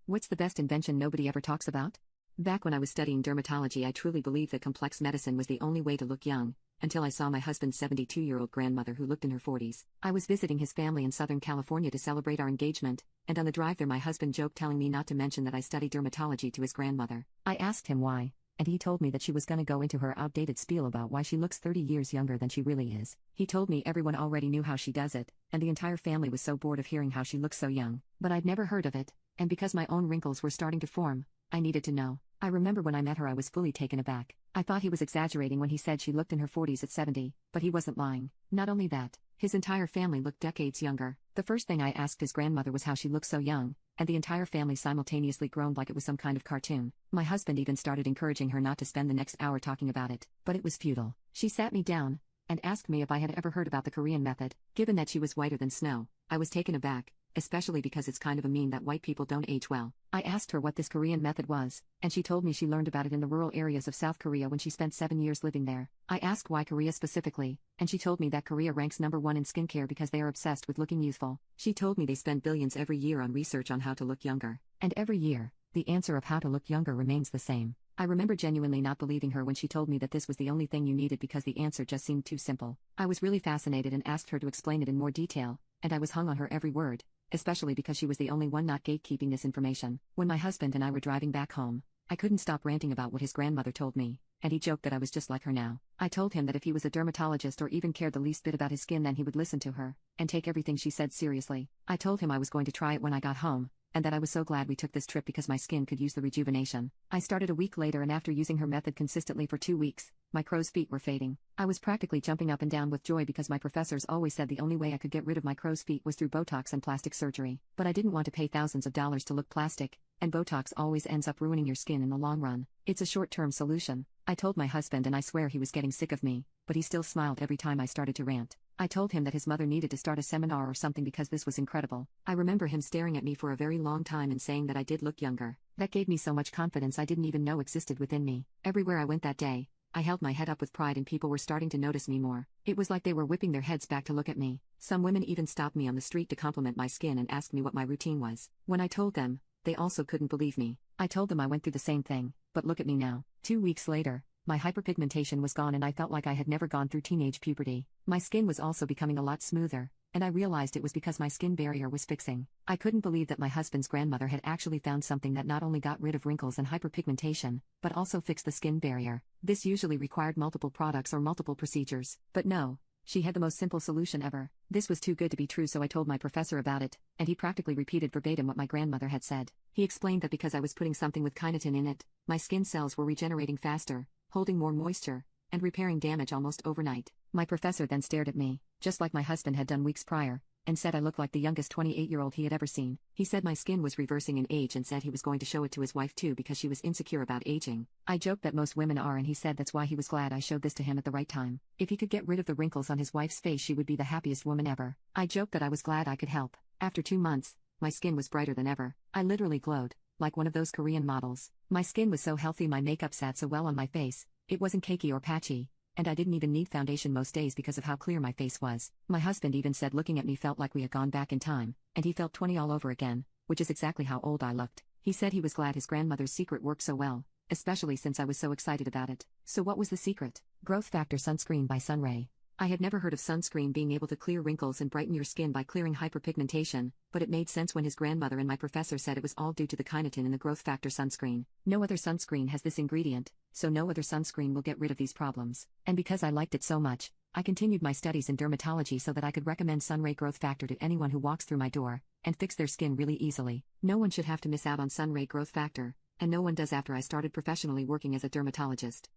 What's the best invention nobody ever talks about? Back when I was studying dermatology, I truly believed that complex medicine was the only way to look young, until I saw my husband's 72-year-old grandmother who looked in her 40s. I was visiting his family in Southern California to celebrate our engagement, and on the drive there my husband joked telling me not to mention that I study dermatology to his grandmother. I asked him why, and he told me that she was gonna go into her outdated spiel about why she looks 30 years younger than she really is. He told me everyone already knew how she does it, and the entire family was so bored of hearing how she looks so young. But I'd never heard of it, and because my own wrinkles were starting to form, I needed to know. I remember when I met her I was fully taken aback. I thought he was exaggerating when he said she looked in her 40s at 70, but he wasn't lying. Not only that, his entire family looked decades younger. The first thing I asked his grandmother was how she looked so young, and the entire family simultaneously groaned like it was some kind of cartoon. My husband even started encouraging her not to spend the next hour talking about it, but it was futile. She sat me down and asked me if I had ever heard about the Korean method. Given that she was whiter than snow, I was taken aback, especially because it's kind of a meme that white people don't age well. I asked her what this Korean method was, and she told me she learned about it in the rural areas of South Korea when she spent 7 years living there. I asked why Korea specifically, and she told me that Korea ranks #1 in skincare because they are obsessed with looking youthful. She told me they spend billions every year on research on how to look younger. And every year, the answer of how to look younger remains the same. I remember genuinely not believing her when she told me that this was the only thing you needed because the answer just seemed too simple. I was really fascinated and asked her to explain it in more detail, and I was hung on her every word, especially because she was the only one not gatekeeping this information. When my husband and I were driving back home, I couldn't stop ranting about what his grandmother told me, and he joked that I was just like her now. I told him that if he was a dermatologist or even cared the least bit about his skin, then he would listen to her and take everything she said seriously. I told him I was going to try it when I got home, and that I was so glad we took this trip because my skin could use the rejuvenation. I started a week later, and after using her method consistently for 2 weeks, my crow's feet were fading. I was practically jumping up and down with joy because my professors always said the only way I could get rid of my crow's feet was through Botox and plastic surgery. But I didn't want to pay thousands of dollars to look plastic, and Botox always ends up ruining your skin in the long run. It's a short-term solution. I told my husband, and I swear he was getting sick of me, but he still smiled every time I started to rant. I told him that his mother needed to start a seminar or something because this was incredible. I remember him staring at me for a very long time and saying that I did look younger. That gave me so much confidence I didn't even know existed within me. Everywhere I went that day, I held my head up with pride, and people were starting to notice me more. It was like they were whipping their heads back to look at me. Some women even stopped me on the street to compliment my skin and asked me what my routine was. When I told them, they also couldn't believe me. I told them I went through the same thing, but look at me now. 2 weeks later, my hyperpigmentation was gone and I felt like I had never gone through teenage puberty. My skin was also becoming a lot smoother, and I realized it was because my skin barrier was fixing. I couldn't believe that my husband's grandmother had actually found something that not only got rid of wrinkles and hyperpigmentation, but also fixed the skin barrier. This usually required multiple products or multiple procedures. But no, she had the most simple solution ever. This was too good to be true, so I told my professor about it, and he practically repeated verbatim what my grandmother had said. He explained that because I was putting something with kinetin in it, my skin cells were regenerating faster, holding more moisture, and repairing damage almost overnight. My professor then stared at me, just like my husband had done weeks prior, and said I looked like the youngest 28-year-old he had ever seen. He said my skin was reversing in age and said he was going to show it to his wife too because she was insecure about aging. I joked that most women are, and he said that's why he was glad I showed this to him at the right time. If he could get rid of the wrinkles on his wife's face, she would be the happiest woman ever. I joked that I was glad I could help. After 2 months, my skin was brighter than ever. I literally glowed, like one of those Korean models. My skin was so healthy, my makeup sat so well on my face. It wasn't cakey or patchy, and I didn't even need foundation most days because of how clear my face was. My husband even said looking at me felt like we had gone back in time, and he felt 20 all over again, which is exactly how old I looked. He said he was glad his grandmother's secret worked so well, especially since I was so excited about it. So what was the secret? Growth Factor Sunscreen by Sunray. I had never heard of sunscreen being able to clear wrinkles and brighten your skin by clearing hyperpigmentation, but it made sense when his grandmother and my professor said it was all due to the kinetin in the Growth Factor sunscreen. No other sunscreen has this ingredient, so no other sunscreen will get rid of these problems. And because I liked it so much, I continued my studies in dermatology so that I could recommend Sunray Growth Factor to anyone who walks through my door, and fix their skin really easily. No one should have to miss out on Sunray Growth Factor, and no one does after I started professionally working as a dermatologist.